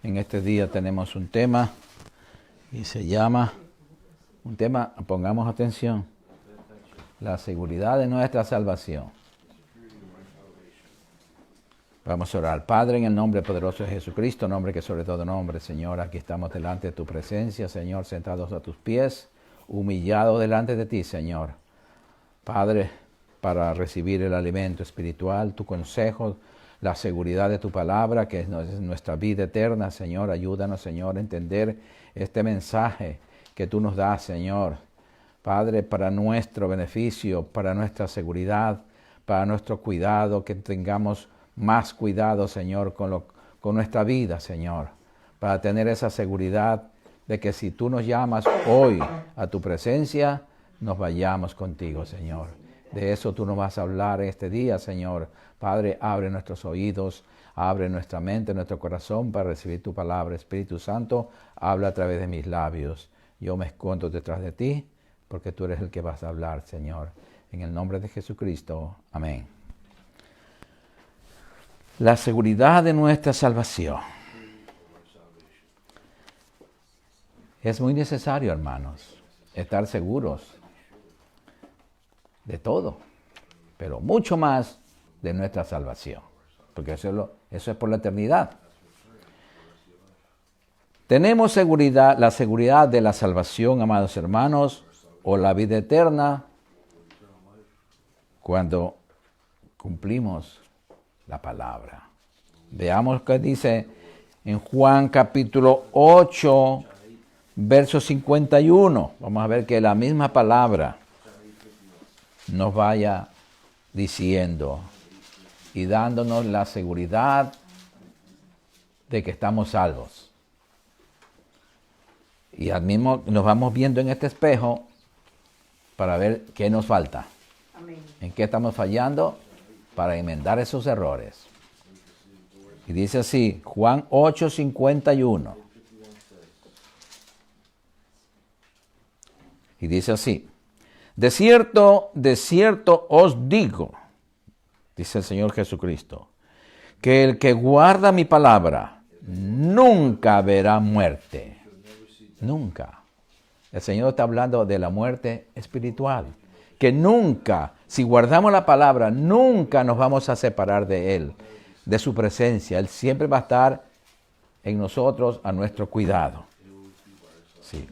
En este día tenemos un tema y se llama, pongamos atención, la seguridad de nuestra salvación. Vamos a orar. Padre, en el nombre poderoso de Jesucristo, nombre que sobre todo nombre, Señor, aquí estamos delante de tu presencia, Señor, sentados a tus pies, humillados delante de ti, Señor. Padre, para recibir el alimento espiritual, tu consejo, la seguridad de tu palabra, que es nuestra vida eterna, Señor. Ayúdanos, Señor, a entender este mensaje que tú nos das, Señor. Padre, para nuestro beneficio, para nuestra seguridad, para nuestro cuidado, que tengamos más cuidado, Señor, con nuestra vida, Señor. Para tener esa seguridad de que si tú nos llamas hoy a tu presencia, nos vayamos contigo, Señor. De eso tú nos vas a hablar este día, Señor. Padre, abre nuestros oídos, abre nuestra mente, nuestro corazón para recibir tu palabra. Espíritu Santo, habla a través de mis labios. Yo me escondo detrás de ti, porque tú eres el que vas a hablar, Señor. En el nombre de Jesucristo. Amén. La seguridad de nuestra salvación. Es muy necesario, hermanos, estar seguros de todo, pero mucho más de nuestra salvación, porque eso es por la eternidad. Tenemos seguridad, la seguridad de la salvación, amados hermanos, o la vida eterna, cuando cumplimos la palabra. Veamos qué dice en Juan capítulo 8, verso 51. Vamos a ver que la misma palabra nos vaya diciendo y dándonos la seguridad de que estamos salvos. Y al mismo nos vamos viendo en este espejo para ver qué nos falta. Amén. En qué estamos fallando para enmendar esos errores. Y dice así, Juan 8, 51. Y dice así: de cierto os digo, dice el Señor Jesucristo, que el que guarda mi palabra nunca verá muerte. Nunca. El Señor está hablando de la muerte espiritual. Que nunca, si guardamos la palabra, nunca nos vamos a separar de Él, de su presencia. Él siempre va a estar en nosotros a nuestro cuidado. Sí.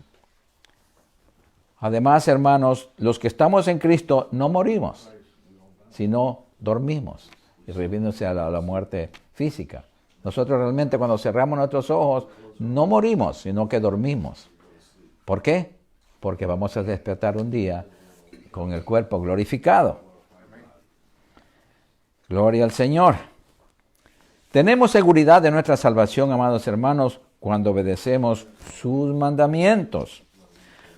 Además, hermanos, los que estamos en Cristo no morimos, sino dormimos, y refiriéndose a la muerte física. Nosotros realmente cuando cerramos nuestros ojos no morimos, sino que dormimos. ¿Por qué? Porque vamos a despertar un día con el cuerpo glorificado. Gloria al Señor. Tenemos seguridad de nuestra salvación, amados hermanos, cuando obedecemos sus mandamientos.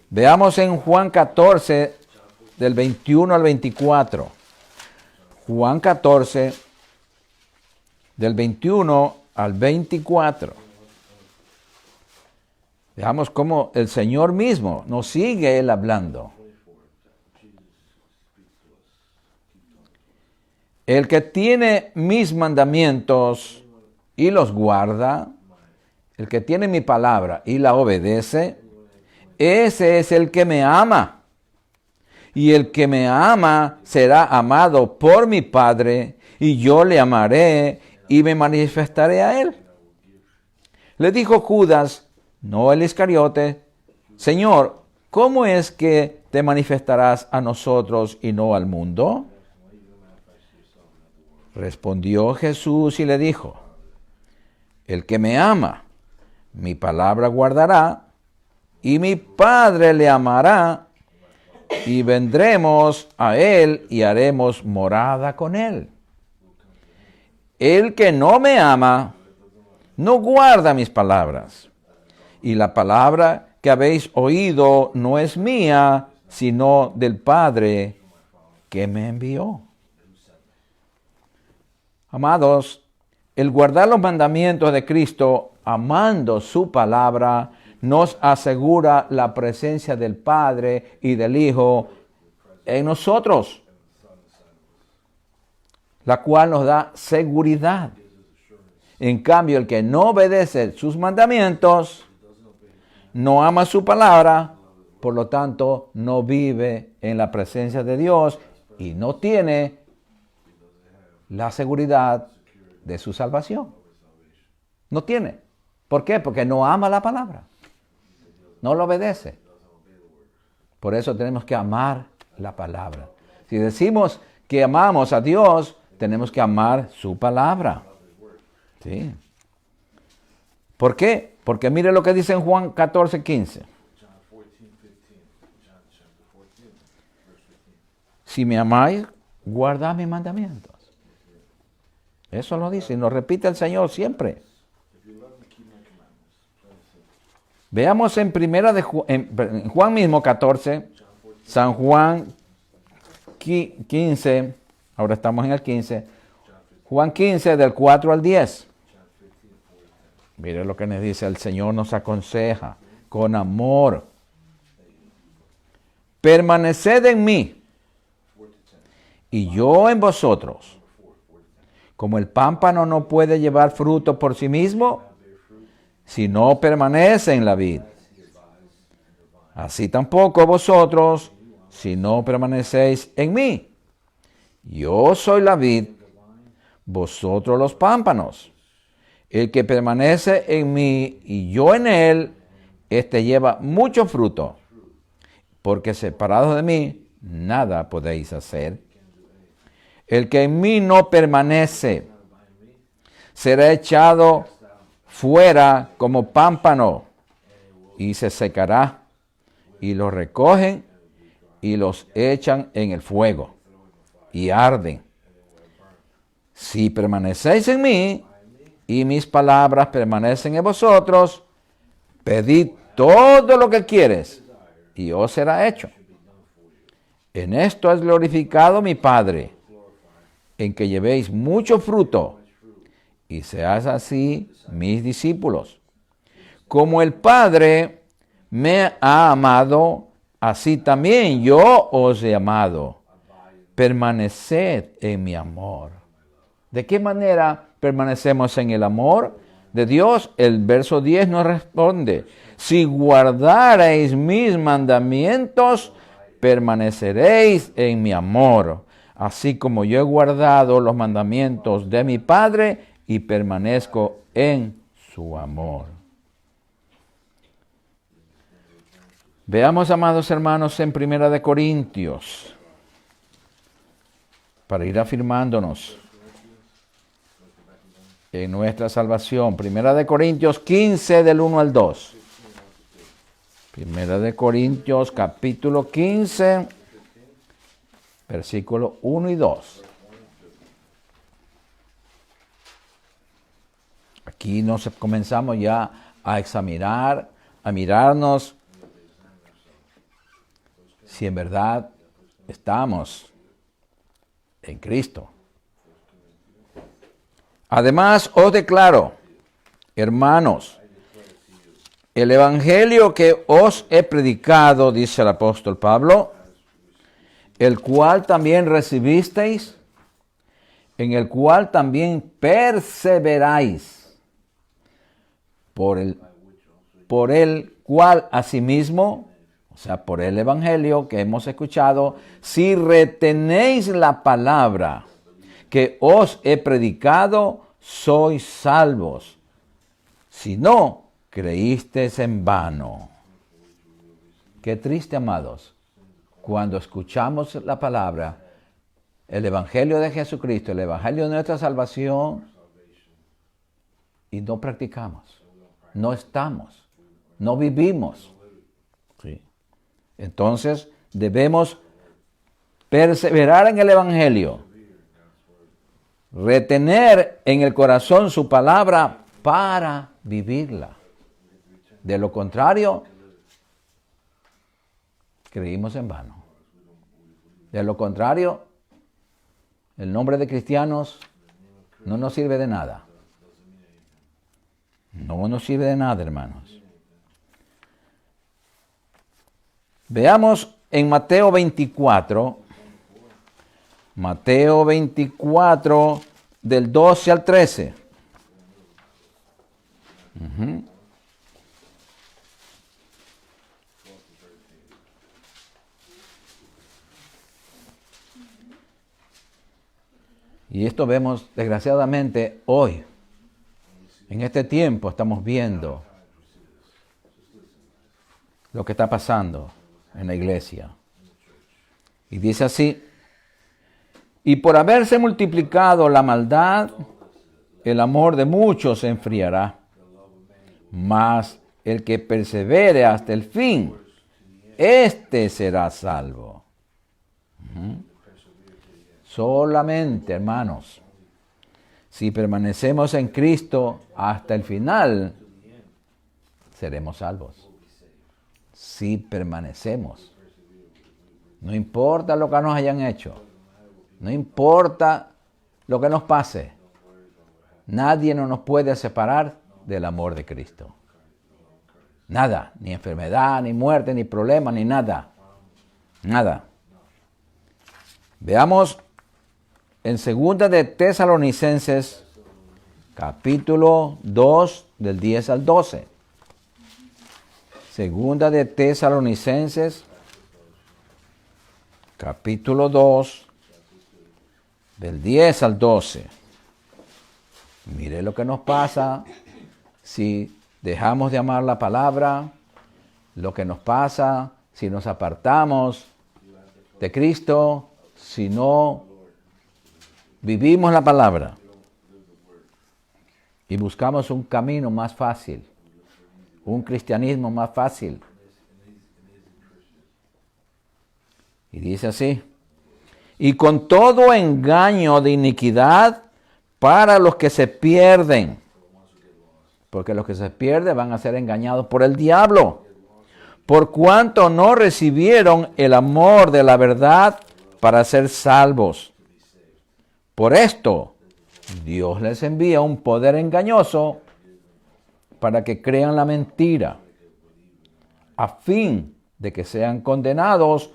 Veamos en Juan 14, del 21 al 24. Juan 14, del 21 al 24. Veamos cómo el Señor mismo nos sigue Él hablando. El que tiene mis mandamientos y los guarda, el que tiene mi palabra y la obedece, ese es el que me ama. Y el que me ama será amado por mi Padre, y yo le amaré y me manifestaré a él. Le dijo Judas, no el Iscariote: Señor, ¿cómo es que te manifestarás a nosotros y no al mundo? Respondió Jesús y le dijo: el que me ama, mi palabra guardará, y mi Padre le amará, y vendremos a él y haremos morada con él. El que no me ama, no guarda mis palabras. Y la palabra que habéis oído no es mía, sino del Padre que me envió. Amados, el guardar los mandamientos de Cristo, amando su palabra, nos asegura la presencia del Padre y del Hijo en nosotros, la cual nos da seguridad. En cambio, el que no obedece sus mandamientos, no ama su palabra, por lo tanto, no vive en la presencia de Dios y no tiene la seguridad de su salvación. No tiene. ¿Por qué? Porque no ama la palabra. No lo obedece. Por eso tenemos que amar la palabra. Si decimos que amamos a Dios, tenemos que amar su palabra. Sí. ¿Por qué? Porque mire lo que dice en Juan 14:15. Si me amáis, guardad mis mandamientos. Eso lo dice y nos repite el Señor siempre. Veamos en en Juan mismo 14, San Juan 15, ahora estamos en el 15, Juan 15 del 4 al 10. Mire lo que nos dice, el Señor nos aconseja con amor. Permaneced en mí y yo en vosotros. Como el pámpano no puede llevar fruto por sí mismo, si no permanece en la vid. Así tampoco vosotros, si no permanecéis en mí. Yo soy la vid, vosotros los pámpanos. El que permanece en mí y yo en él, éste lleva mucho fruto, porque separados de mí, nada podéis hacer. El que en mí no permanece, será echado fuera como pámpano y se secará, y los recogen y los echan en el fuego y arden. Si permanecéis en mí y mis palabras permanecen en vosotros, pedid todo lo que quieres y os será hecho. En esto es glorificado mi Padre, en que llevéis mucho fruto y seáis así mis discípulos. Como el Padre me ha amado, así también yo os he amado. Permaneced en mi amor. ¿De qué manera permanecemos en el amor de Dios? El verso 10 nos responde: si guardareis mis mandamientos, permaneceréis en mi amor, así como yo he guardado los mandamientos de mi Padre y permanezco en su amor. Veamos, amados hermanos, en 1 Corintios, para ir afirmándonos en nuestra salvación. 1 Corintios 15, del 1 al 2. 1 Corintios, capítulo 15, versículos 1 y 2. Aquí nos comenzamos ya a examinar, a mirarnos si en verdad estamos en Cristo. Además, os declaro, hermanos, el evangelio que os he predicado, dice el apóstol Pablo, el cual también recibisteis, en el cual también perseveráis, por el cual asimismo, o sea, por el evangelio que hemos escuchado, si retenéis la palabra que os he predicado, sois salvos. Si no, creísteis en vano. Qué triste, amados, cuando escuchamos la palabra, el evangelio de Jesucristo, el evangelio de nuestra salvación, y no practicamos, no estamos, no vivimos. Sí. Entonces, debemos perseverar en el evangelio, retener en el corazón su palabra para vivirla. De lo contrario, creímos en vano. De lo contrario, el nombre de cristianos no nos sirve de nada. No nos sirve de nada, hermanos. Veamos en Mateo 24, del 12 al 13. Y esto vemos, desgraciadamente, hoy. En este tiempo estamos viendo lo que está pasando en la iglesia. Y dice así: y por haberse multiplicado la maldad, el amor de muchos se enfriará. Mas el que persevere hasta el fin, éste será salvo. Solamente, hermanos, si permanecemos en Cristo hasta el final, seremos salvos. Si permanecemos. No importa lo que nos hayan hecho. No importa lo que nos pase. Nadie nos puede separar del amor de Cristo. Nada. Ni enfermedad, ni muerte, ni problema, ni nada. Nada. Veamos en 2 de Tesalonicenses, capítulo 2, del 10 al 12. 2 de Tesalonicenses, capítulo 2, del 10 al 12. Mire lo que nos pasa si dejamos de amar la palabra, lo que nos pasa si nos apartamos de Cristo, si no vivimos la palabra y buscamos un camino más fácil, un cristianismo más fácil. Y dice así: y con todo engaño de iniquidad para los que se pierden, porque los que se pierden van a ser engañados por el diablo, por cuanto no recibieron el amor de la verdad para ser salvos. Por esto, Dios les envía un poder engañoso para que crean la mentira, a fin de que sean condenados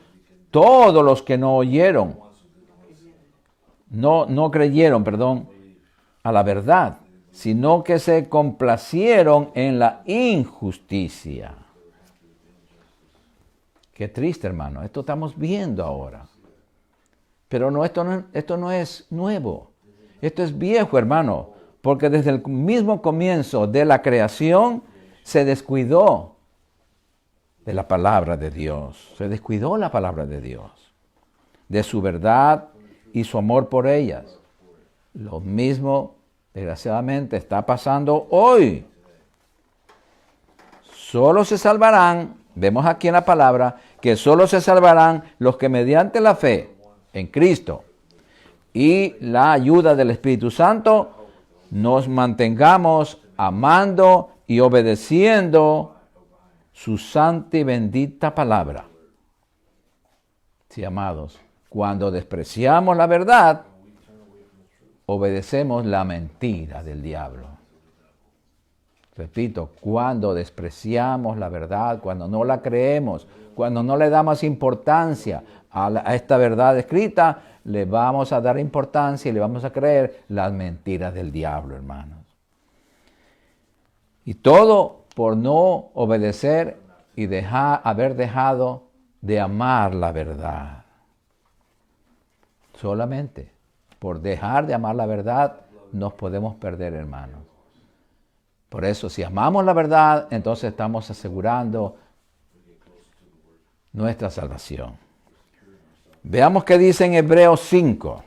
todos los que no creyeron a la verdad, sino que se complacieron en la injusticia. Qué triste, hermano. Esto estamos viendo ahora. Pero esto no es nuevo. Esto es viejo, hermano. Porque desde el mismo comienzo de la creación se descuidó de la palabra de Dios. Se descuidó la palabra de Dios, de su verdad y su amor por ellas. Lo mismo, desgraciadamente, está pasando hoy. Solo se salvarán, vemos aquí en la palabra, que solo se salvarán los que mediante la fe en Cristo y la ayuda del Espíritu Santo nos mantengamos amando y obedeciendo su santa y bendita palabra. Sí, amados, cuando despreciamos la verdad, obedecemos la mentira del diablo. Repito, cuando despreciamos la verdad, cuando no la creemos, cuando no le damos importancia a esta verdad escrita, le vamos a dar importancia y le vamos a creer las mentiras del diablo, hermanos. Y todo por no obedecer y haber dejado de amar la verdad. Solamente por dejar de amar la verdad nos podemos perder, hermanos. Por eso, si amamos la verdad, entonces estamos asegurando nuestra salvación. Veamos qué dice en Hebreos 5.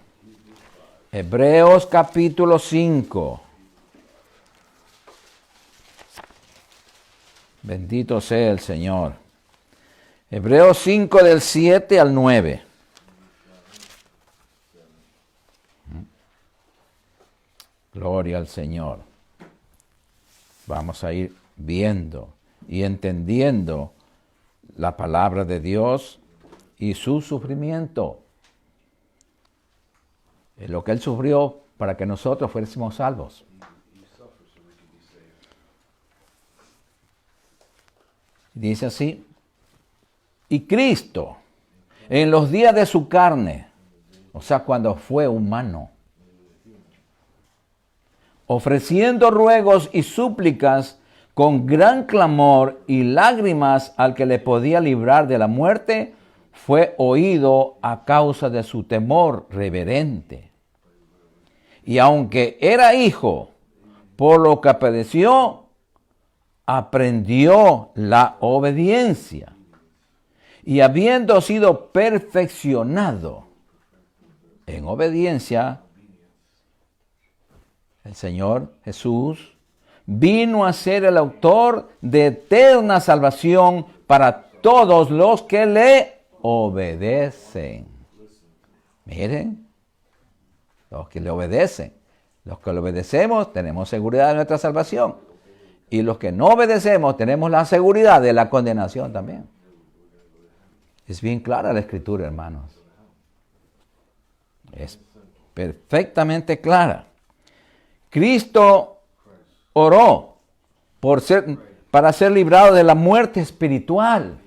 Hebreos capítulo 5. Bendito sea el Señor. Hebreos 5 del 7 al 9. Gloria al Señor. Vamos a ir viendo y entendiendo la palabra de Dios y su sufrimiento. Lo que Él sufrió para que nosotros fuésemos salvos. Dice así: y Cristo, en los días de su carne, o sea, cuando fue humano, ofreciendo ruegos y súplicas con gran clamor y lágrimas al que le podía librar de la muerte, fue oído a causa de su temor reverente. Y aunque era hijo, por lo que padeció, aprendió la obediencia. Y habiendo sido perfeccionado en obediencia, el Señor Jesús vino a ser el autor de eterna salvación para todos los que le obedecen. Miren, los que le obedecen. Los que le obedecemos tenemos seguridad de nuestra salvación. Y los que no obedecemos tenemos la seguridad de la condenación también. Es bien clara la Escritura, hermanos. Es perfectamente clara. Cristo oró para ser librado de la muerte espiritual.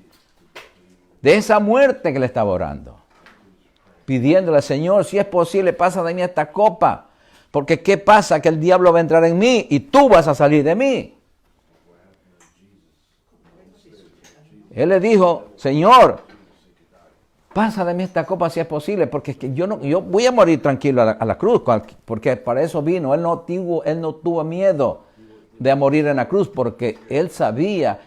De esa muerte que le estaba orando. Pidiéndole, Señor, si es posible, pasa de mí esta copa. Porque ¿qué pasa? Que el diablo va a entrar en mí y tú vas a salir de mí. Él le dijo, Señor, pasa de mí esta copa si es posible, porque es que yo voy a morir tranquilo a la cruz, porque para eso vino. Él no tuvo miedo de morir en la cruz, porque él sabía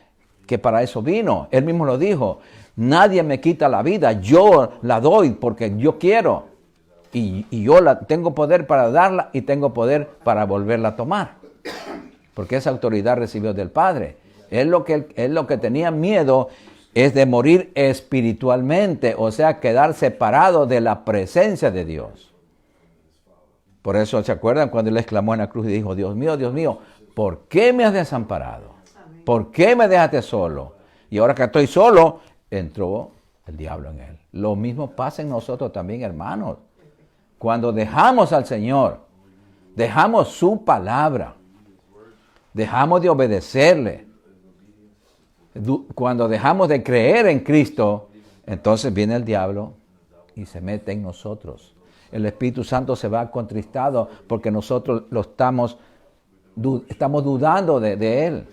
que para eso vino. Él mismo lo dijo, nadie me quita la vida, yo la doy porque yo quiero. Y yo tengo poder para darla y tengo poder para volverla a tomar. Porque esa autoridad recibió del Padre. Él lo que tenía miedo es de morir espiritualmente, o sea, quedar separado de la presencia de Dios. Por eso, ¿se acuerdan cuando él exclamó en la cruz y dijo, Dios mío, ¿por qué me has desamparado? ¿Por qué me dejaste solo? Y ahora que estoy solo, entró el diablo en él. Lo mismo pasa en nosotros también, hermanos. Cuando dejamos al Señor, dejamos su palabra, dejamos de obedecerle, cuando dejamos de creer en Cristo, entonces viene el diablo y se mete en nosotros. El Espíritu Santo se va contristado porque nosotros estamos dudando de Él.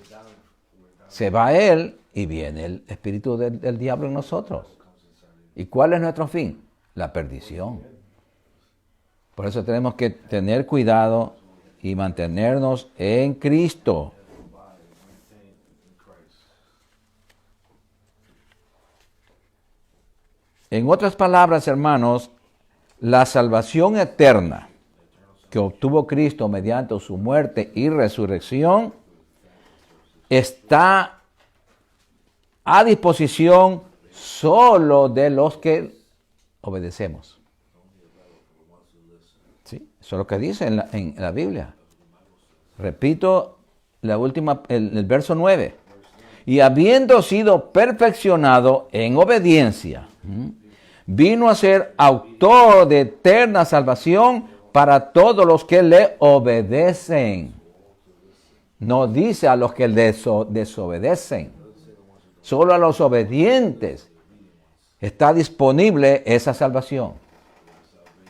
Se va Él y viene el espíritu del diablo en nosotros. ¿Y cuál es nuestro fin? La perdición. Por eso tenemos que tener cuidado y mantenernos en Cristo. En otras palabras, hermanos, la salvación eterna que obtuvo Cristo mediante su muerte y resurrección está a disposición solo de los que obedecemos. ¿Sí? Eso es lo que dice en la Biblia. Repito el verso 9. Y habiendo sido perfeccionado en obediencia, vino a ser autor de eterna salvación para todos los que le obedecen. No dice a los que desobedecen. Solo a los obedientes está disponible esa salvación.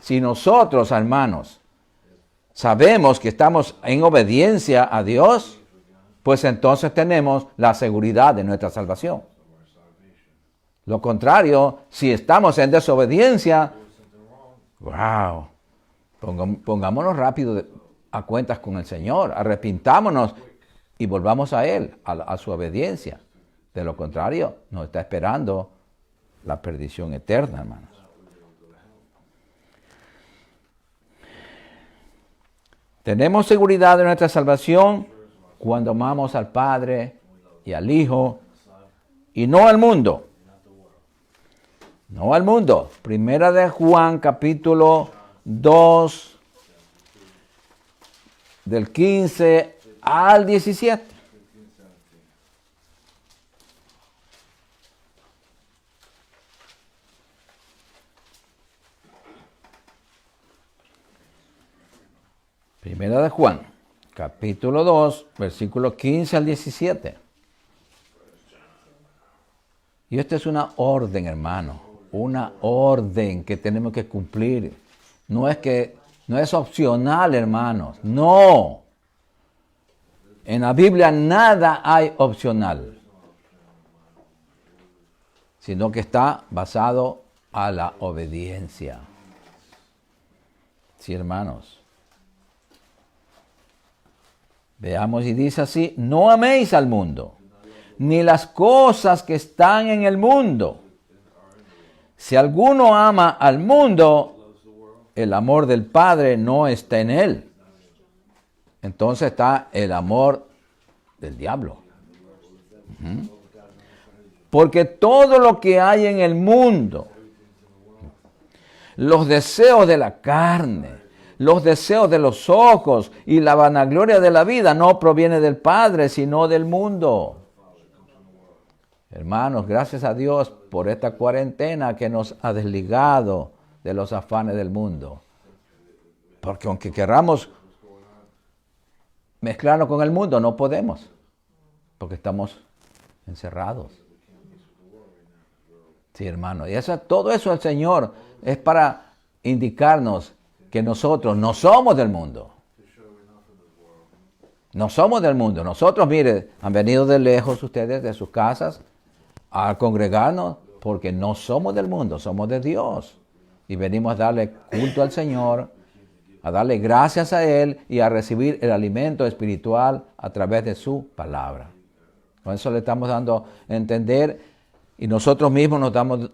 Si nosotros, hermanos, sabemos que estamos en obediencia a Dios, pues entonces tenemos la seguridad de nuestra salvación. Lo contrario, si estamos en desobediencia, wow, pongámonos rápido a cuentas con el Señor, arrepintámonos y volvamos a Él, a su obediencia. De lo contrario, nos está esperando la perdición eterna, hermanos. Tenemos seguridad de nuestra salvación cuando amamos al Padre y al Hijo y no al mundo. No al mundo. Primera de Juan, capítulo 2, del 15 al 17. Primera de Juan, capítulo 2, versículo 15 al 17. Y esta es una orden, hermano. Una orden que tenemos que cumplir. No es opcional, hermanos. No. En la Biblia nada hay opcional, sino que está basado a la obediencia. Sí, hermanos. Veamos y dice así, no améis al mundo, ni las cosas que están en el mundo. Si alguno ama al mundo, el amor del Padre no está en él. Entonces está el amor del diablo. Porque todo lo que hay en el mundo, los deseos de la carne, los deseos de los ojos y la vanagloria de la vida no proviene del Padre, sino del mundo. Hermanos, gracias a Dios por esta cuarentena que nos ha desligado de los afanes del mundo. Porque aunque queramos mezclarnos con el mundo, no podemos, porque estamos encerrados. Sí, hermano, y todo eso el Señor es para indicarnos que nosotros no somos del mundo. No somos del mundo. Nosotros, mire, han venido de lejos ustedes, de sus casas, a congregarnos, porque no somos del mundo, somos de Dios. Y venimos a darle culto al Señor, a darle gracias a Él y a recibir el alimento espiritual a través de su palabra. Con eso le estamos dando a entender y nosotros mismos nos estamos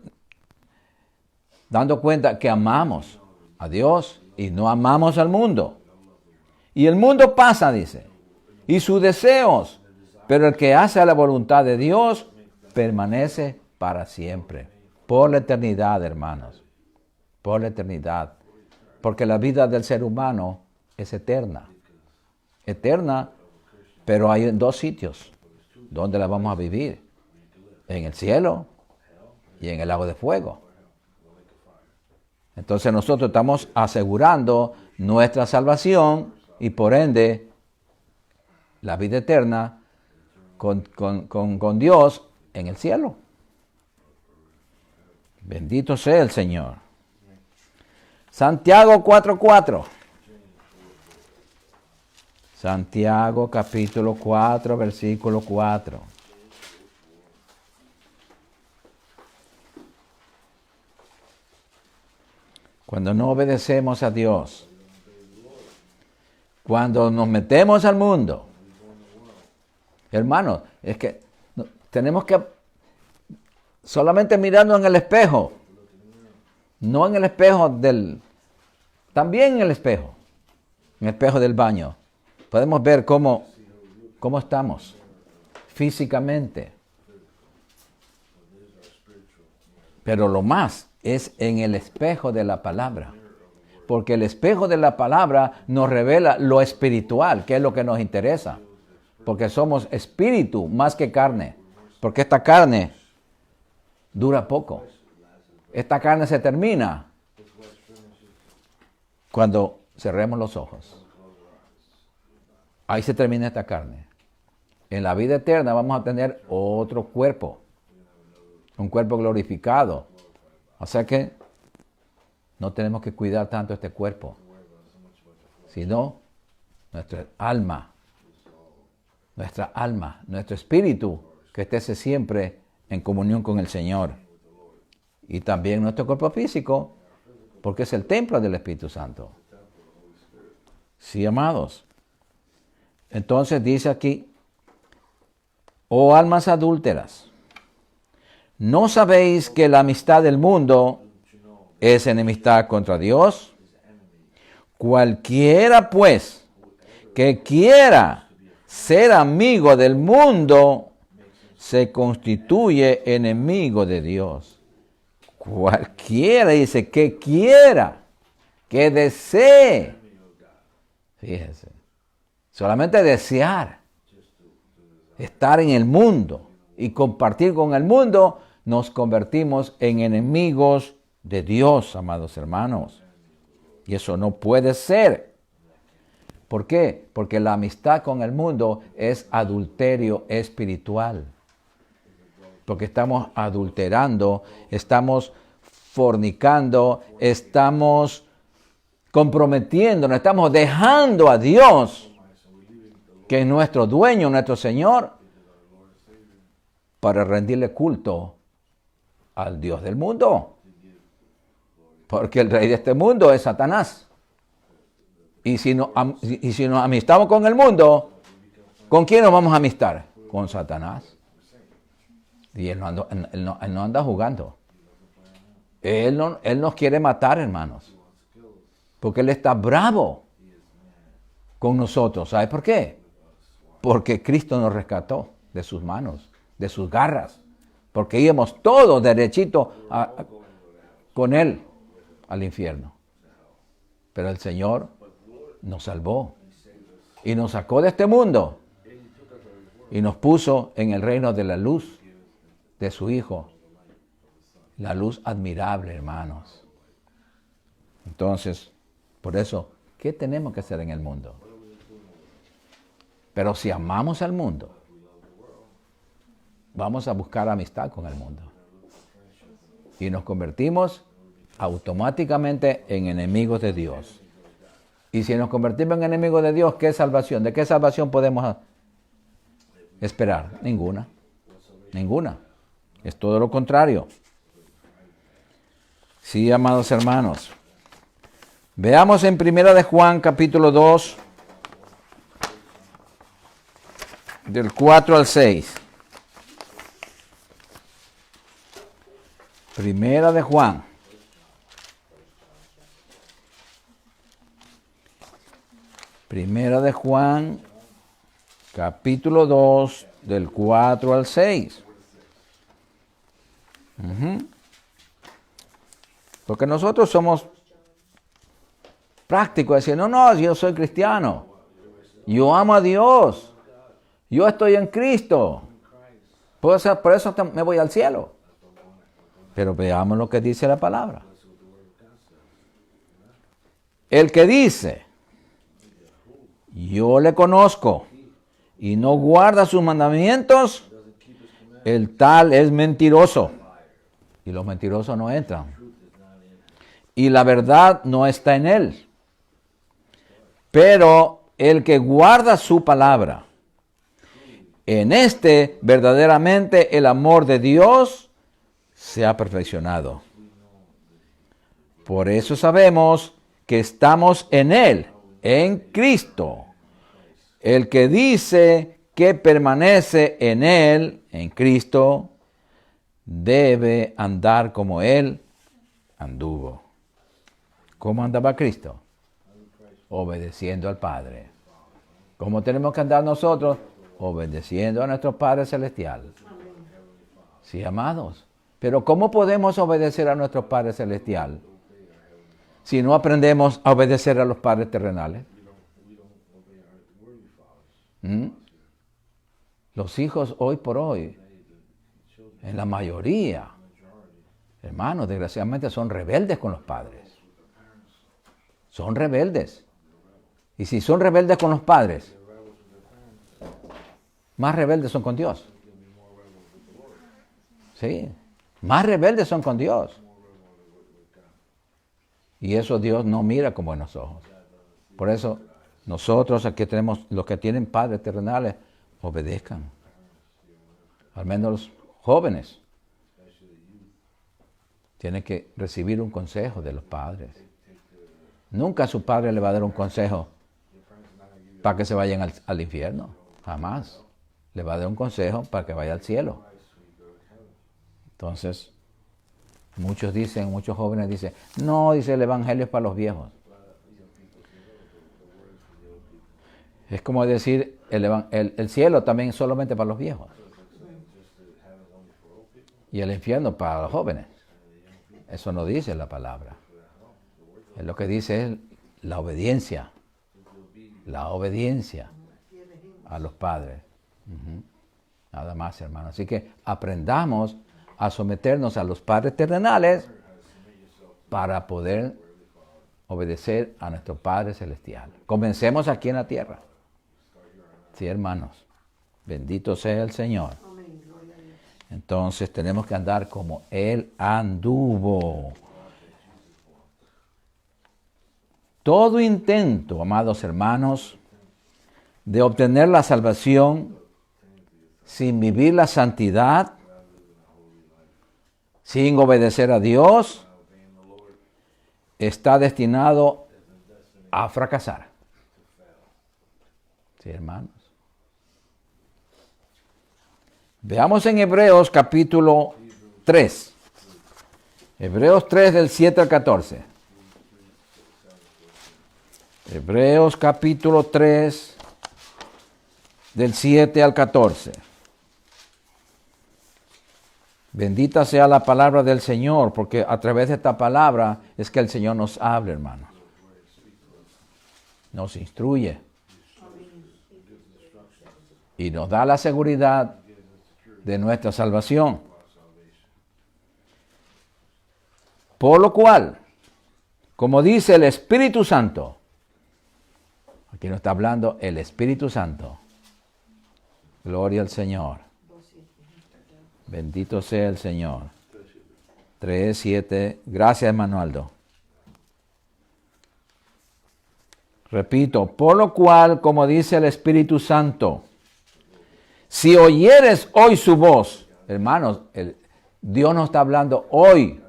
dando cuenta que amamos a Dios y no amamos al mundo. Y el mundo pasa, dice, y sus deseos, pero el que hace la voluntad de Dios permanece para siempre, por la eternidad, hermanos, por la eternidad. Porque la vida del ser humano es eterna. Eterna, pero hay dos sitios donde la vamos a vivir. En el cielo y en el lago de fuego. Entonces nosotros estamos asegurando nuestra salvación y por ende la vida eterna con Dios en el cielo. Bendito sea el Señor. Santiago 4:4. Santiago capítulo 4, versículo 4. Cuando no obedecemos a Dios, cuando nos metemos al mundo, hermanos, es que tenemos que solamente mirarnos en el espejo, no en el espejo también en el espejo del baño. Podemos ver cómo estamos físicamente. Pero lo más es en el espejo de la palabra. Porque el espejo de la palabra nos revela lo espiritual, que es lo que nos interesa. Porque somos espíritu más que carne. Porque esta carne dura poco. Esta carne se termina cuando cerremos los ojos. Ahí se termina esta carne. En la vida eterna vamos a tener otro cuerpo. Un cuerpo glorificado. O sea que no tenemos que cuidar tanto este cuerpo, sino nuestra alma, nuestro espíritu, que esté siempre en comunión con el Señor. Y también nuestro cuerpo físico, porque es el templo del Espíritu Santo. Sí, amados. Entonces dice aquí, oh almas adúlteras, ¿no sabéis que la amistad del mundo es enemistad contra Dios? Cualquiera, pues, que quiera ser amigo del mundo, se constituye enemigo de Dios. Cualquiera, dice, que quiera, que desee. Fíjese, solamente desear estar en el mundo y compartir con el mundo, nos convertimos en enemigos de Dios, amados hermanos. Y eso no puede ser. ¿Por qué? Porque la amistad con el mundo es adulterio espiritual. Porque estamos adulterando, estamos fornicando, estamos comprometiéndonos, estamos dejando a Dios que es nuestro dueño, nuestro Señor, para rendirle culto al Dios del mundo. Porque el rey de este mundo es Satanás. Y si nos amistamos con el mundo, ¿con quién nos vamos a amistar? Con Satanás. Y él no anda jugando. Él nos quiere matar, hermanos. Porque Él está bravo con nosotros. ¿Sabe por qué? Porque Cristo nos rescató de sus manos, de sus garras. Porque íbamos todos derechito con Él al infierno. Pero el Señor nos salvó y nos sacó de este mundo y nos puso en el reino de la luz de su Hijo. La luz admirable, hermanos. Entonces, por eso, ¿qué tenemos que hacer en el mundo? Pero si amamos al mundo, vamos a buscar amistad con el mundo. Y nos convertimos automáticamente en enemigos de Dios. Y si nos convertimos en enemigos de Dios, ¿qué salvación? ¿De qué salvación podemos esperar? Ninguna. Ninguna. Es todo lo contrario. Sí, amados hermanos. Veamos en 1 de Juan, capítulo 2, del 4 al 6. Primera de Juan. Primera de Juan, capítulo 2, del 4 al 6. Porque nosotros somos prácticos, decir, no, yo soy cristiano, yo amo a Dios, yo estoy en Cristo, por eso me voy al cielo. Pero veamos lo que dice la palabra. El que dice, yo le conozco, y no guarda sus mandamientos, el tal es mentiroso. Y los mentirosos no entran. Y la verdad no está en él. Pero el que guarda su palabra, en este verdaderamente el amor de Dios se ha perfeccionado. Por eso sabemos que estamos en Él, en Cristo. El que dice que permanece en Él, en Cristo, debe andar como Él anduvo. ¿Cómo andaba Cristo? Obedeciendo al Padre. ¿Cómo tenemos que andar nosotros? Obedeciendo a nuestro Padre Celestial. Sí, amados. Pero ¿cómo podemos obedecer a nuestro Padre Celestial si no aprendemos a obedecer a los padres terrenales? Los hijos hoy por hoy, en la mayoría, hermanos, desgraciadamente son rebeldes con los padres. Son rebeldes. Y si son rebeldes con los padres, más rebeldes son con Dios. Sí, más rebeldes son con Dios. Y eso Dios no mira con buenos ojos. Por eso nosotros aquí tenemos, los que tienen padres terrenales, obedezcan. Al menos los jóvenes tienen que recibir un consejo de los padres. Nunca su padre le va a dar un consejo para que se vayan al infierno. Jamás. Le va a dar un consejo para que vaya al cielo. Entonces, muchos jóvenes dicen, no, dice el evangelio es para los viejos. Es como decir, el cielo también es solamente para los viejos. Y el infierno para los jóvenes. Eso no dice la palabra. Lo que dice es la obediencia. La obediencia a los padres. Nada más, hermano. Así que aprendamos a someternos a los padres terrenales para poder obedecer a nuestro Padre Celestial. Comencemos aquí en la tierra. Sí, hermanos. Bendito sea el Señor. Entonces tenemos que andar como Él anduvo. Todo intento, amados hermanos, de obtener la salvación sin vivir la santidad, sin obedecer a Dios, está destinado a fracasar. Sí, hermanos. Veamos en Hebreos capítulo 3. Hebreos 3 del 7 al 14. Hebreos capítulo 3 del 7 al 14. Bendita sea la palabra del Señor, porque a través de esta palabra es que el Señor nos habla, hermanos. Nos instruye. Y nos da la seguridad de nuestra salvación. Por lo cual, como dice el Espíritu Santo, aquí nos está hablando el Espíritu Santo. Gloria al Señor. Bendito sea el Señor. 3:7. Gracias, Manualdo. Repito, por lo cual, como dice el Espíritu Santo, si oyeres hoy su voz, hermanos, Dios nos está hablando hoy.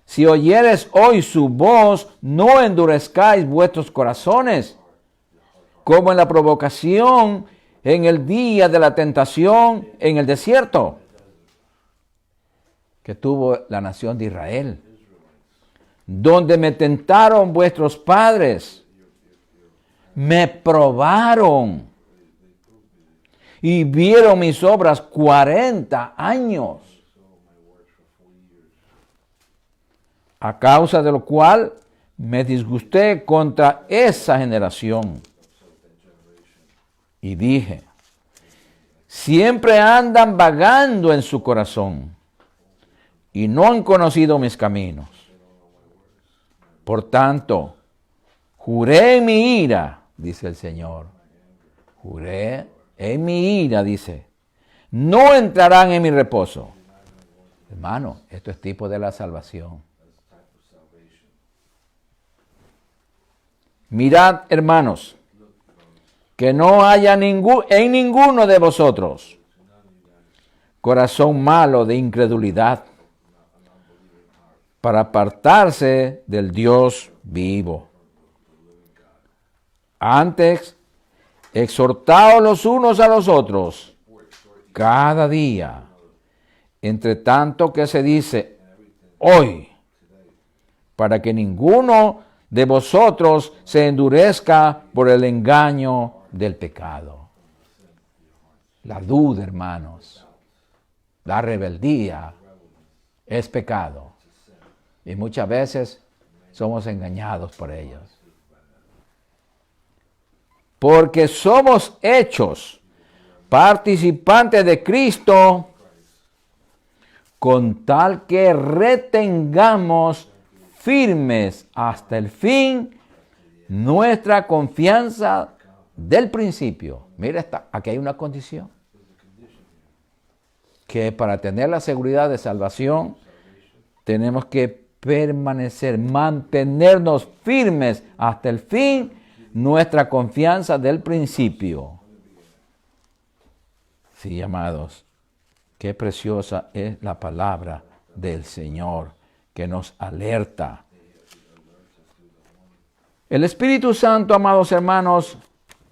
Si oyeres hoy su voz, no endurezcáis vuestros corazones, como en la provocación en el día de la tentación en el desierto que tuvo la nación de Israel, donde me tentaron vuestros padres, me probaron y vieron mis obras 40 años, a causa de lo cual me disgusté contra esa generación. Y dije, siempre andan vagando en su corazón y no han conocido mis caminos. Por tanto, juré en mi ira, dice el Señor. Juré en mi ira, dice, no entrarán en mi reposo. Hermano, esto es tipo de la salvación. Mirad, hermanos, que no haya en ninguno de vosotros corazón malo de incredulidad para apartarse del Dios vivo. Antes, exhortaos los unos a los otros cada día, entre tanto que se dice hoy, para que ninguno de vosotros se endurezca por el engaño del pecado. La duda, hermanos, la rebeldía es pecado. Y muchas veces somos engañados por ellos. Porque somos hechos participantes de Cristo con tal que retengamos firmes hasta el fin nuestra confianza del principio. Mira, aquí hay una condición. Que para tener la seguridad de salvación tenemos que permanecer, mantenernos firmes hasta el fin nuestra confianza del principio. Sí, amados, qué preciosa es la palabra del Señor que nos alerta. El Espíritu Santo, amados hermanos,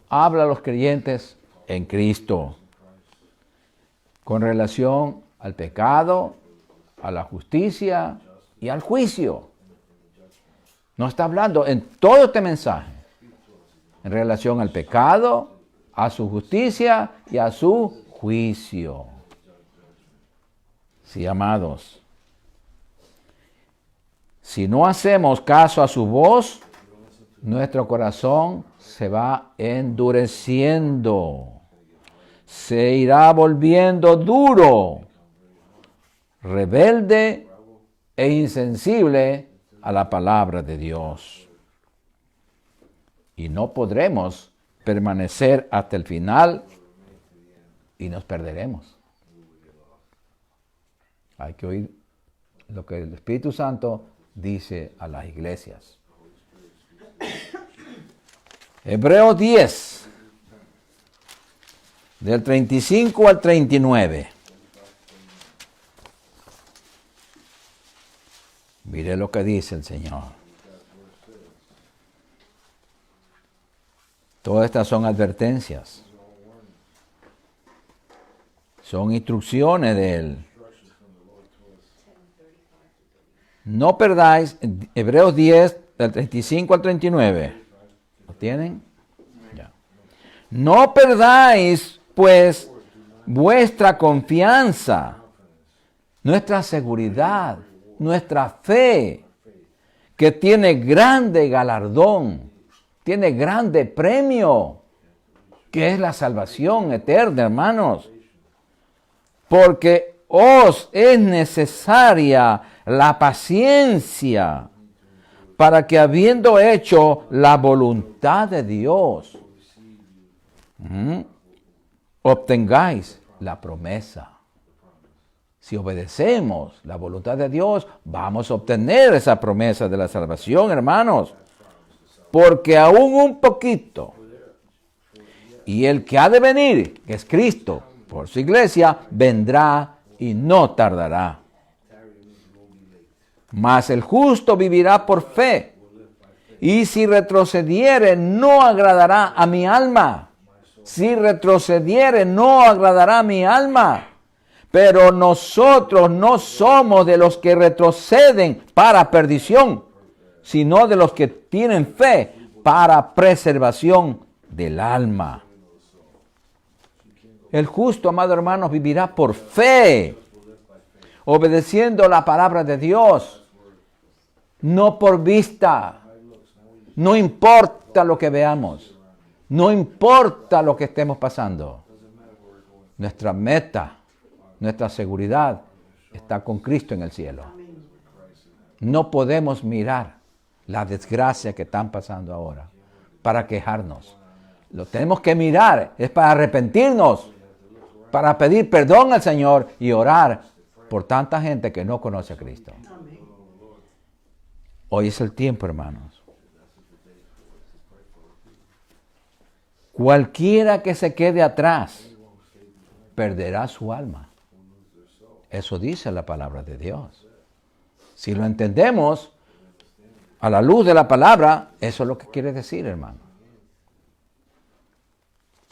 habla a los creyentes en Cristo con relación al pecado, a la justicia y al juicio. Nos está hablando en todo este mensaje en relación al pecado, a su justicia y a su juicio. Sí, amados. Si no hacemos caso a su voz, nuestro corazón se va endureciendo, se irá volviendo duro, rebelde e insensible a la palabra de Dios. Y no podremos permanecer hasta el final y nos perderemos. Hay que oír lo que el Espíritu Santo dice a las iglesias. Hebreos 10, del 35 al 39. Mire lo que dice el Señor. Todas estas son advertencias. Son instrucciones de Él. No perdáis, Hebreos 10, del 35 al 39. ¿Lo tienen? Ya. No perdáis, pues, vuestra confianza, nuestra seguridad, nuestra fe, que tiene grande galardón, tiene grande premio, que es la salvación eterna, hermanos. Porque os es necesaria la paciencia para que, habiendo hecho la voluntad de Dios, obtengáis la promesa. Si obedecemos la voluntad de Dios, vamos a obtener esa promesa de la salvación, hermanos. Porque aún un poquito, y el que ha de venir, que es Cristo, por su iglesia, vendrá y no tardará. Mas el justo vivirá por fe, y si retrocediere, no agradará a mi alma. Si retrocediere, no agradará a mi alma. Pero nosotros no somos de los que retroceden para perdición, sino de los que tienen fe para preservación del alma. El justo, amado hermanos, vivirá por fe, obedeciendo la palabra de Dios, no por vista. No importa lo que veamos, no importa lo que estemos pasando. Nuestra meta, nuestra seguridad está con Cristo en el cielo. No podemos mirar la desgracia que están pasando ahora para quejarnos. Lo tenemos que mirar, es para arrepentirnos, para pedir perdón al Señor y orar por tanta gente que no conoce a Cristo. Hoy es el tiempo, hermanos. Cualquiera que se quede atrás perderá su alma. Eso dice la palabra de Dios. Si lo entendemos a la luz de la palabra, eso es lo que quiere decir, hermano.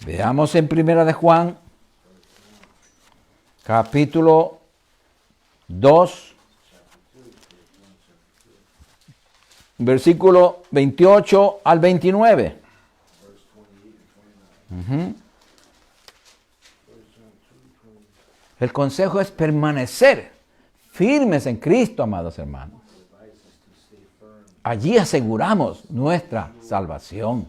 Veamos en Primera de Juan, capítulo 2, versículo 28 al 29. El consejo es permanecer firmes en Cristo, amados hermanos. Allí aseguramos nuestra salvación.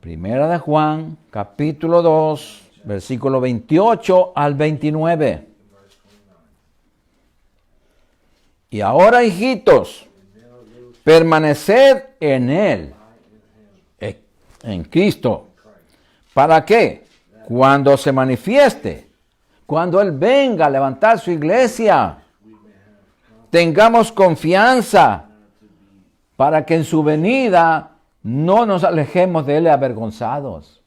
Primera de Juan, capítulo 2, versículo 28 al 29. Y ahora, hijitos, permaneced en Él, en Cristo. ¿Para qué? Cuando se manifieste, cuando Él venga a levantar su iglesia, tengamos confianza para que en su venida no nos alejemos de Él avergonzados.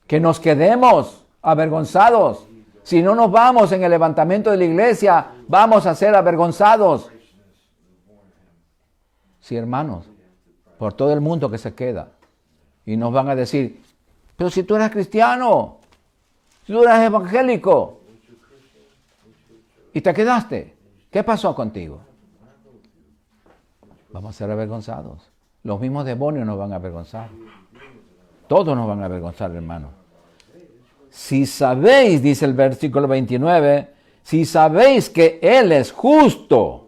Que nos quedemos avergonzados. Si no nos vamos en el levantamiento de la iglesia, vamos a ser avergonzados. Sí, hermanos, por todo el mundo que se queda. Y nos van a decir, pero si tú eres cristiano, si tú eres evangélico, y te quedaste, ¿qué pasó contigo? Vamos a ser avergonzados. Los mismos demonios nos van a avergonzar. Todos nos van a avergonzar, hermanos. Si sabéis, dice el versículo 29, si sabéis que Él es justo,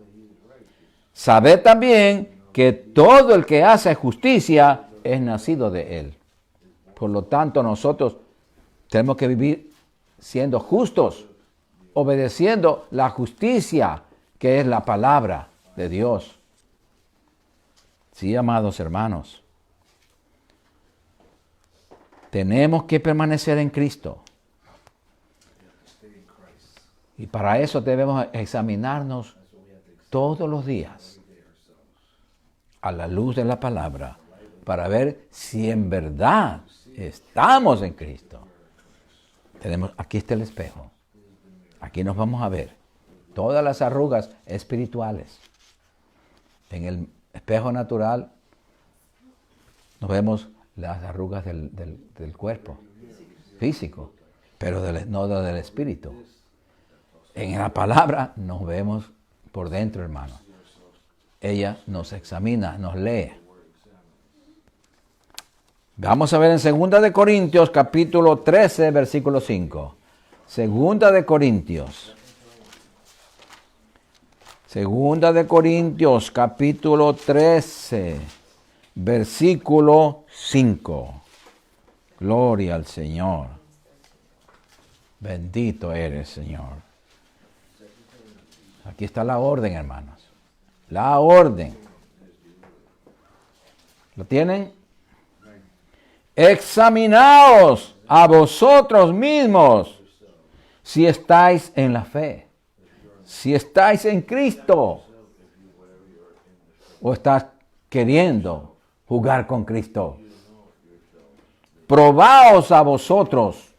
sabed también que todo el que hace justicia es nacido de Él. Por lo tanto, nosotros tenemos que vivir siendo justos, obedeciendo la justicia que es la palabra de Dios. Sí, amados hermanos, tenemos que permanecer en Cristo. Y para eso debemos examinarnos todos los días. a la luz de la palabra para ver si en verdad estamos en Cristo. Aquí está el espejo. Aquí nos vamos a ver todas las arrugas espirituales. En el espejo natural nos vemos las arrugas del cuerpo físico, pero no del espíritu. En la palabra nos vemos por dentro, hermano. Ella nos examina, nos lee. Vamos a ver en 2 de Corintios, capítulo 13, versículo 5. 2 de Corintios. 2 de Corintios, capítulo 13, versículo 5. Gloria al Señor. Bendito eres, Señor. Aquí está la orden, hermanos. La orden. ¿Lo tienen? Examinaos a vosotros mismos si estáis en la fe, si estáis en Cristo, o estás queriendo jugar con Cristo. Probaos a vosotros,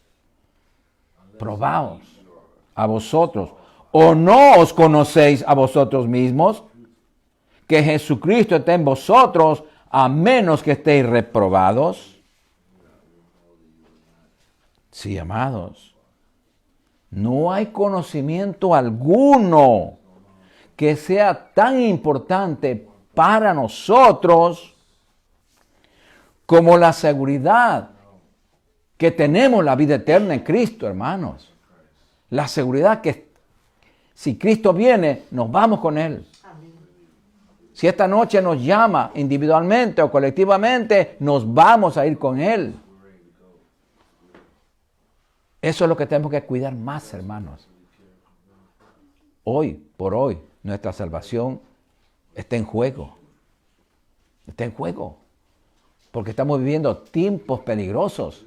¿o no os conocéis a vosotros mismos? Que Jesucristo está en vosotros, a menos que estéis reprobados. Sí, amados, no hay conocimiento alguno que sea tan importante para nosotros como la seguridad que tenemos la vida eterna en Cristo, hermanos. La seguridad que si Cristo viene, nos vamos con Él. Si esta noche nos llama individualmente o colectivamente, nos vamos a ir con Él. Eso es lo que tenemos que cuidar más, hermanos. Hoy, por hoy, nuestra salvación está en juego. Está en juego. Porque estamos viviendo tiempos peligrosos.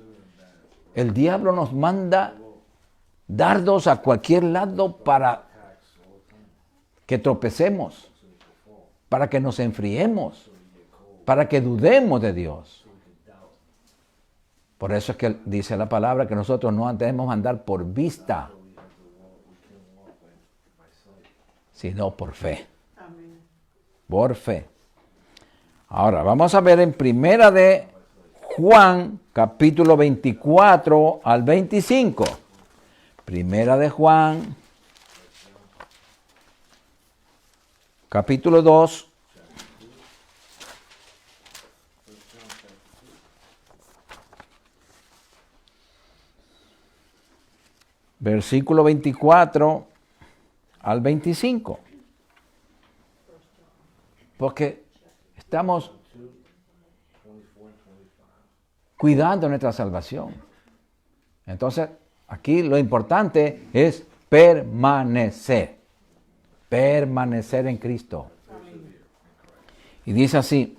El diablo nos manda dardos a cualquier lado para que tropecemos, para que nos enfriemos, para que dudemos de Dios. Por eso es que dice la palabra que nosotros no debemos andar por vista, sino por fe. Por fe. Ahora, vamos a ver en Primera de Juan, capítulo 24 al 25. Primera de Juan, capítulo 2. Versículo 24 al 25. Porque estamos cuidando nuestra salvación. Entonces, aquí lo importante es permanecer. Permanecer en Cristo. Y dice así,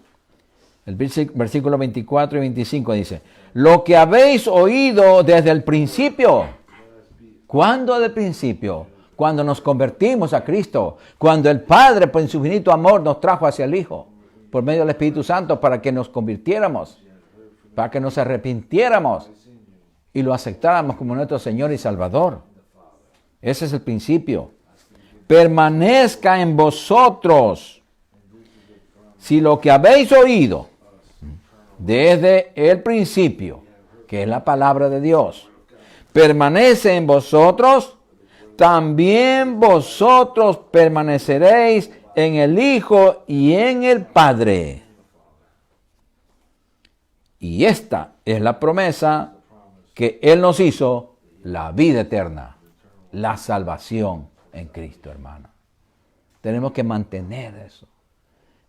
el versículo 24 y 25 dice, lo que habéis oído desde el principio. ¿Cuándo del principio? Cuando nos convertimos a Cristo, cuando el Padre, por su infinito amor, nos trajo hacia el Hijo, por medio del Espíritu Santo, para que nos convirtiéramos, para que nos arrepintiéramos y lo aceptáramos como nuestro Señor y Salvador. Ese es el principio. Permanezca en vosotros, si lo que habéis oído desde el principio, que es la palabra de Dios, permanece en vosotros, también vosotros permaneceréis en el Hijo y en el Padre. Y esta es la promesa que Él nos hizo, la vida eterna, la salvación en Cristo, hermano. Tenemos que mantener eso.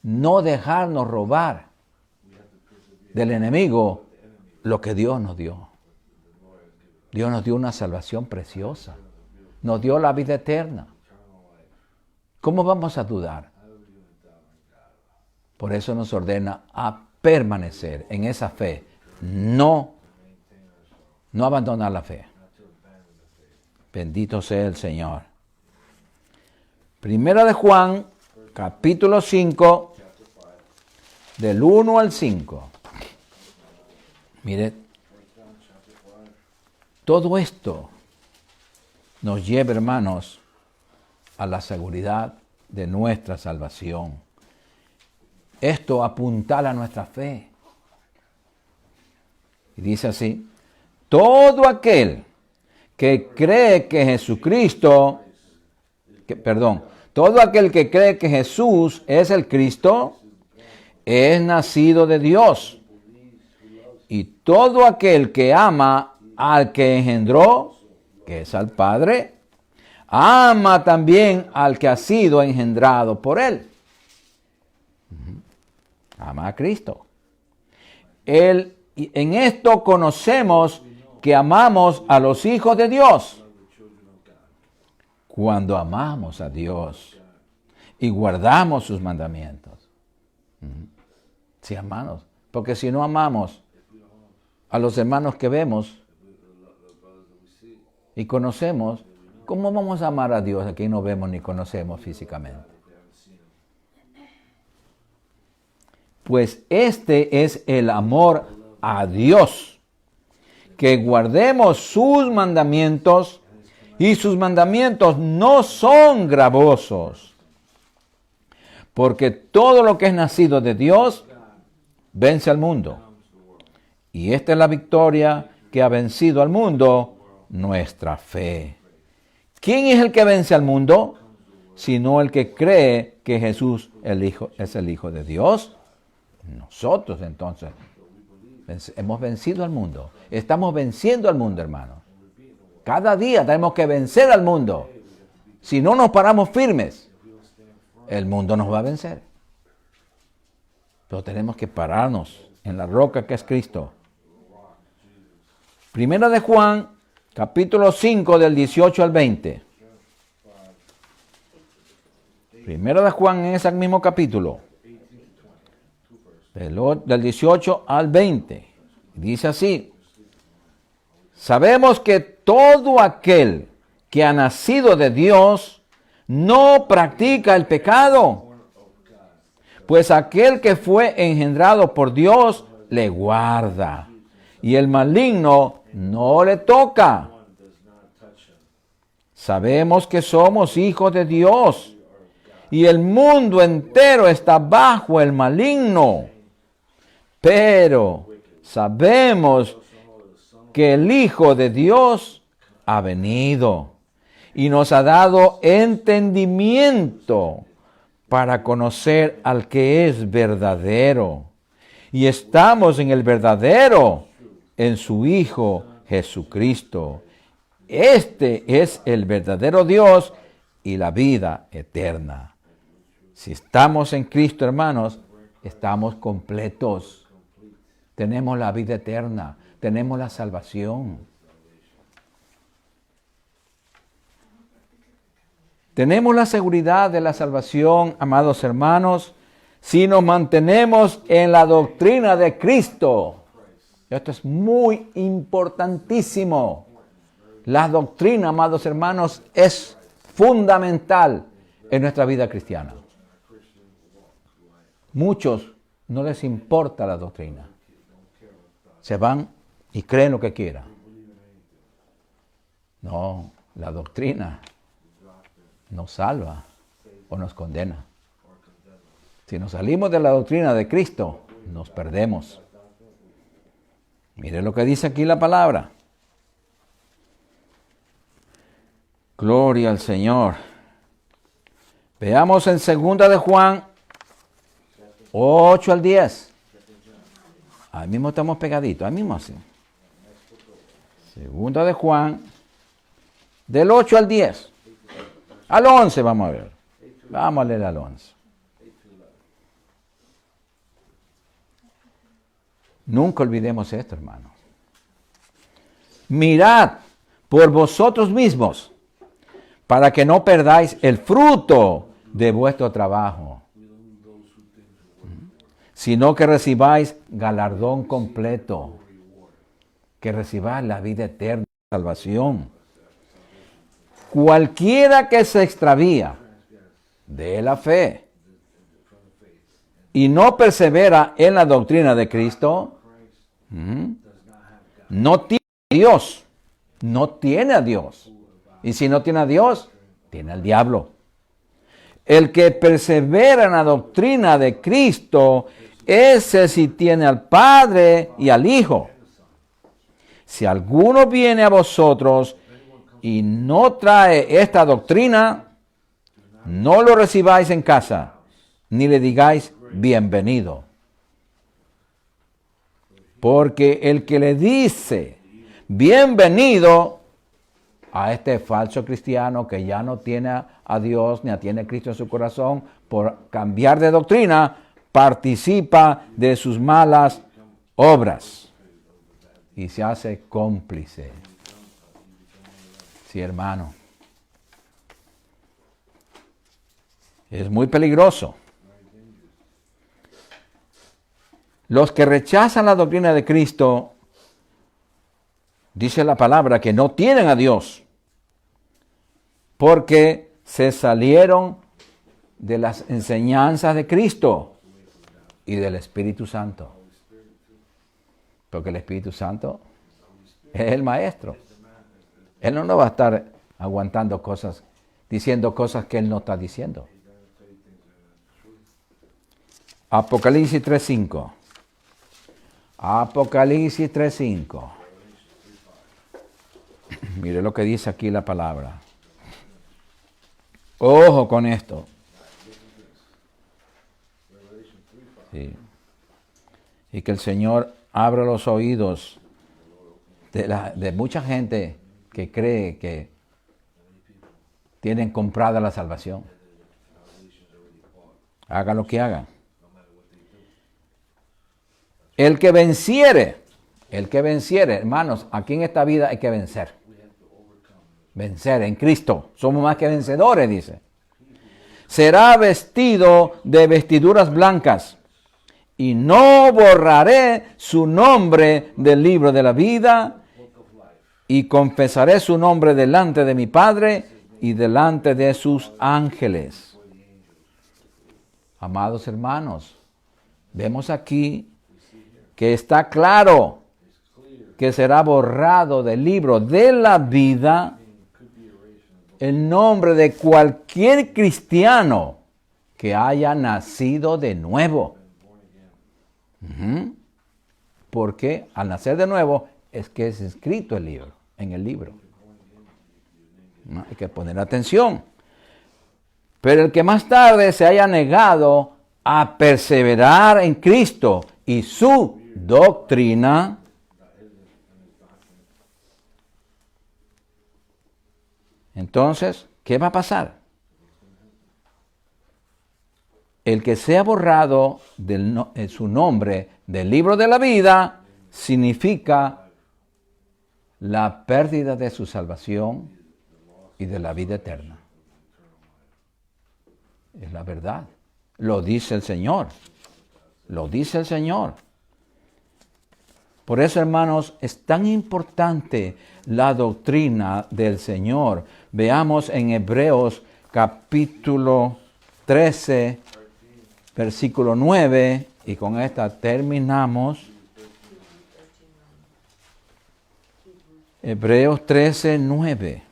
No dejarnos robar del enemigo lo que Dios nos dio. Dios nos dio una salvación preciosa. Nos dio la vida eterna. ¿Cómo vamos a dudar? Por eso nos ordena a permanecer en esa fe. No abandonar la fe. Bendito sea el Señor. Primera de Juan, capítulo 5, del 1 al 5. Mire, todo esto nos lleva, hermanos, a la seguridad de nuestra salvación. Esto apuntala a nuestra fe. Y dice así: todo aquel que cree que Jesucristo, todo aquel que cree que Jesús es el Cristo, es nacido de Dios. Y todo aquel que ama al que engendró, que es al Padre, ama también al que ha sido engendrado por él. Ama a Cristo. En esto conocemos que amamos a los hijos de Dios, cuando amamos a Dios y guardamos sus mandamientos. Sí, hermanos, porque si no amamos a los hermanos que vemos y conocemos, ¿cómo vamos a amar a Dios a quien no vemos ni conocemos físicamente? Pues este es el amor a Dios, que guardemos sus mandamientos, y sus mandamientos no son gravosos, porque todo lo que es nacido de Dios vence al mundo. Y esta es la victoria que ha vencido al mundo, nuestra fe. ¿Quién es el que vence al mundo? Sino el que cree que Jesús es el Hijo de Dios. Nosotros entonces hemos vencido al mundo. Estamos venciendo al mundo, hermanos. Cada día tenemos que vencer al mundo. Si no nos paramos firmes, el mundo nos va a vencer. Pero tenemos que pararnos en la roca que es Cristo. Primera de Juan, capítulo 5, del 18 al 20. Primera de Juan, en ese mismo capítulo, del 18 al 20. Dice así: sabemos que todo aquel que ha nacido de Dios no practica el pecado, pues aquel que fue engendrado por Dios le guarda, y el maligno no le toca. Sabemos que somos hijos de Dios, y el mundo entero está bajo el maligno. Pero sabemos que el Hijo de Dios ha venido y nos ha dado entendimiento para conocer al que es verdadero. Y estamos en el verdadero, en su Hijo Jesucristo. Este es el verdadero Dios y la vida eterna. Si estamos en Cristo, hermanos, estamos completos. Tenemos la vida eterna, tenemos la salvación. Tenemos la seguridad de la salvación, amados hermanos, si nos mantenemos en la doctrina de Cristo. Esto es muy importantísimo. La doctrina, amados hermanos, es fundamental en nuestra vida cristiana. Muchos no les importa la doctrina. Se van y creen lo que quieran. No, la doctrina nos salva o nos condena. Si nos salimos de la doctrina de Cristo, nos perdemos. Mire lo que dice aquí la palabra. Gloria al Señor. Veamos en 2 de Juan 8 al 10. Ahí mismo estamos pegaditos, ahí mismo así. 2 de Juan, del 8 al 10. Al 11 vamos a ver. Vamos a leer al 11. Nunca olvidemos esto, hermanos. Mirad por vosotros mismos, para que no perdáis el fruto de vuestro trabajo, sino que recibáis galardón completo, que recibáis la vida eterna, salvación. Cualquiera que se extravía de la fe y no persevera en la doctrina de Cristo, no tiene a Dios. No tiene a Dios. Y si no tiene a Dios, tiene al diablo. El que persevera en la doctrina de Cristo, ese sí tiene al Padre y al Hijo. Si alguno viene a vosotros y no trae esta doctrina, no lo recibáis en casa, ni le digáis bienvenido. Porque el que le dice bienvenido a este falso cristiano que ya no tiene a Dios ni tiene a Cristo en su corazón, por cambiar de doctrina, participa de sus malas obras y se hace cómplice. Sí, hermano. Es muy peligroso. Los que rechazan la doctrina de Cristo, dice la palabra, que no tienen a Dios, porque se salieron de las enseñanzas de Cristo y del Espíritu Santo. Porque el Espíritu Santo es el Maestro. Él no nos va a estar aguantando cosas, diciendo cosas que Él no está diciendo. Apocalipsis 3:5. Apocalipsis 3:5. Mire lo que dice aquí la palabra. Ojo con esto. Sí. Y que el Señor abra los oídos de mucha gente que cree que tienen comprada la salvación. Haga lo que haga. El que venciere, hermanos, aquí en esta vida hay que vencer. Vencer en Cristo. Somos más que vencedores, dice. Será vestido de vestiduras blancas, y no borraré su nombre del libro de la vida, y confesaré su nombre delante de mi Padre y delante de sus ángeles. Amados hermanos, vemos aquí que está claro que será borrado del libro de la vida el nombre de cualquier cristiano que haya nacido de nuevo. Porque al nacer de nuevo es que es escrito en el libro. ¿No? Hay que poner atención. Pero el que más tarde se haya negado a perseverar en Cristo y su doctrina, entonces, ¿qué va a pasar? El que sea borrado su nombre del libro de la vida significa la pérdida de su salvación y de la vida eterna. Es la verdad. Lo dice el Señor. Lo dice el Señor. Por eso, hermanos, es tan importante la doctrina del Señor. Veamos en Hebreos capítulo 13, versículo 9, y con esta terminamos. Hebreos 13, 9.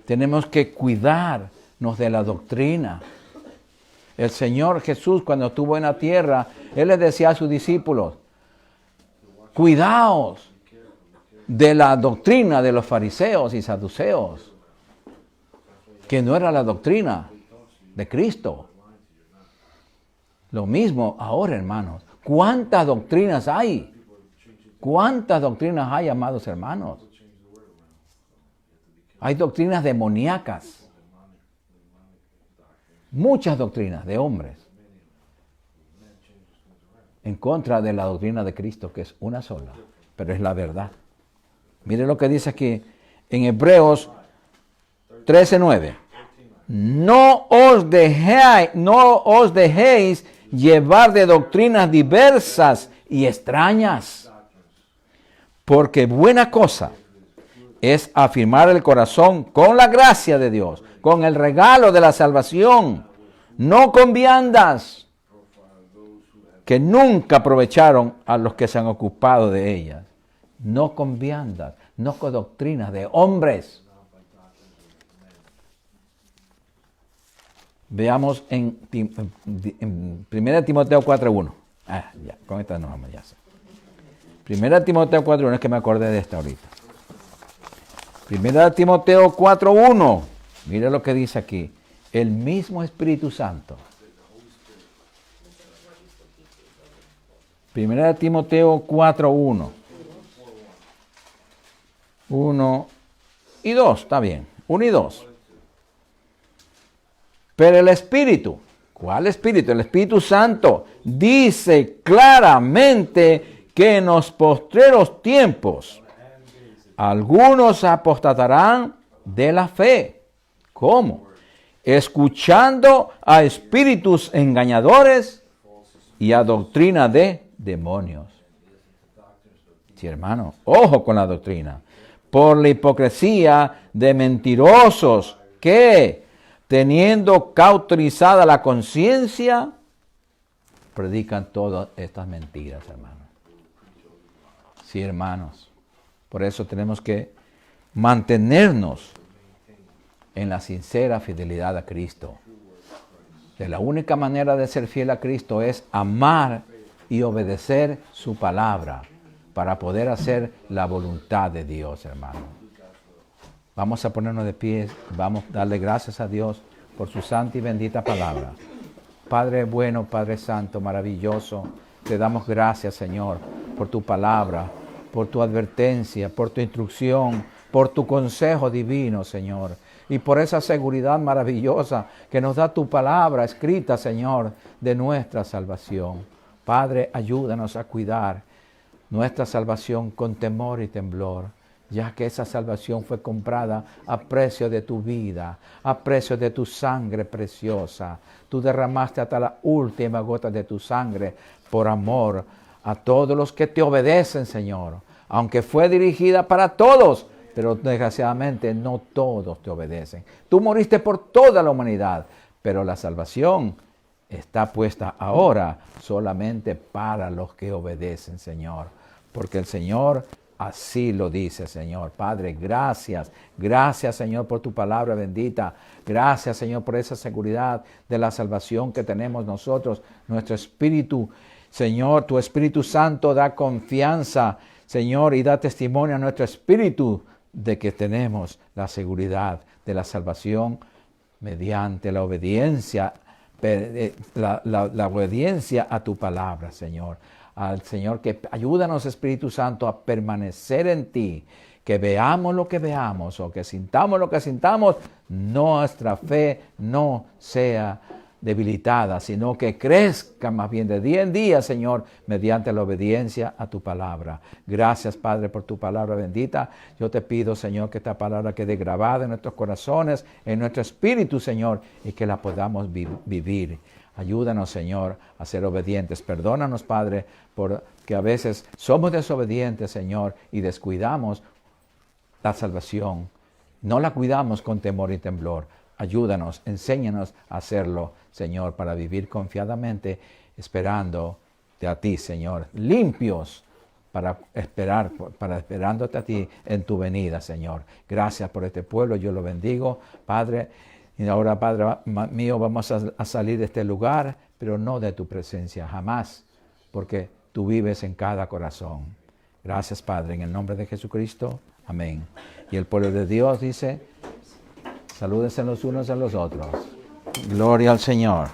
Tenemos que cuidarnos de la doctrina. El Señor Jesús, cuando estuvo en la tierra, Él les decía a sus discípulos, cuidaos de la doctrina de los fariseos y saduceos, que no era la doctrina de Cristo. Lo mismo ahora, hermanos. ¿Cuántas doctrinas hay? ¿Cuántas doctrinas hay, amados hermanos? Hay doctrinas demoníacas. Muchas doctrinas de hombres en contra de la doctrina de Cristo, que es una sola, pero es la verdad. Mire lo que dice aquí en Hebreos 13:9. No os dejéis llevar de doctrinas diversas y extrañas, porque buena cosa es afirmar el corazón con la gracia de Dios, con el regalo de la salvación, no con viandas. que nunca aprovecharon a los que se han ocupado de ellas, no con viandas, no con doctrinas de hombres. Veamos en 1 Timoteo 4.1. Ya, con esta nos vamos ya. 1 Timoteo 4.1, es que me acordé de esta ahorita. 1 Timoteo 4.1, mire lo que dice aquí. El mismo Espíritu Santo. 1 Timoteo 4.1. 1 y 2, está bien. 1 y 2. Pero el Espíritu, ¿cuál Espíritu? El Espíritu Santo dice claramente que en los postreros tiempos algunos apostatarán de la fe. ¿Cómo? Escuchando a espíritus engañadores y a doctrina de demonios. Sí, hermano, ojo con la doctrina. Por la hipocresía de mentirosos que, teniendo cauterizada la conciencia, predican todas estas mentiras, hermanos. Sí, hermanos. Por eso tenemos que mantenernos en la sincera fidelidad a Cristo. De la única manera de ser fiel a Cristo es amar y obedecer su palabra para poder hacer la voluntad de Dios, hermano. Vamos a ponernos de pie, vamos a darle gracias a Dios por su santa y bendita palabra. Padre bueno, Padre santo, maravilloso, te damos gracias, Señor, por tu palabra, por tu advertencia, por tu instrucción, por tu consejo divino, Señor. Y por esa seguridad maravillosa que nos da tu palabra escrita, Señor, de nuestra salvación. Padre, ayúdanos a cuidar nuestra salvación con temor y temblor, ya que esa salvación fue comprada a precio de tu vida, a precio de tu sangre preciosa. Tú derramaste hasta la última gota de tu sangre por amor a todos los que te obedecen, Señor. Aunque fue dirigida para todos, pero desgraciadamente no todos te obedecen. Tú moriste por toda la humanidad, pero la salvación está puesta ahora solamente para los que obedecen, Señor. Porque el Señor así lo dice, Señor. Padre, gracias. Gracias, Señor, por tu palabra bendita. Gracias, Señor, por esa seguridad de la salvación que tenemos nosotros. Nuestro espíritu, Señor, tu Espíritu Santo da confianza, Señor, y da testimonio a nuestro espíritu de que tenemos la seguridad de la salvación mediante la obediencia, la obediencia a tu palabra, Señor. Al Señor, que ayúdanos, Espíritu Santo, a permanecer en ti, que veamos lo que veamos o que sintamos lo que sintamos, nuestra fe no sea debilitada, sino que crezca más bien de día en día, Señor, mediante la obediencia a tu palabra. Gracias, Padre, por tu palabra bendita. Yo te pido, Señor, que esta palabra quede grabada en nuestros corazones, en nuestro espíritu, Señor, y que la podamos vivir. Ayúdanos, Señor, a ser obedientes. Perdónanos, Padre, porque a veces somos desobedientes, Señor, y descuidamos la salvación. No la cuidamos con temor y temblor. Ayúdanos, enséñanos a hacerlo, Señor, para vivir confiadamente, esperándote a ti, Señor, limpios esperándote a ti en tu venida, Señor. Gracias por este pueblo, yo lo bendigo, Padre. Y ahora, Padre mío, vamos a salir de este lugar, pero no de tu presencia, jamás, porque tú vives en cada corazón. Gracias, Padre, en el nombre de Jesucristo. Amén. Y el pueblo de Dios dice: salúdense los unos a los otros. Gloria al Señor.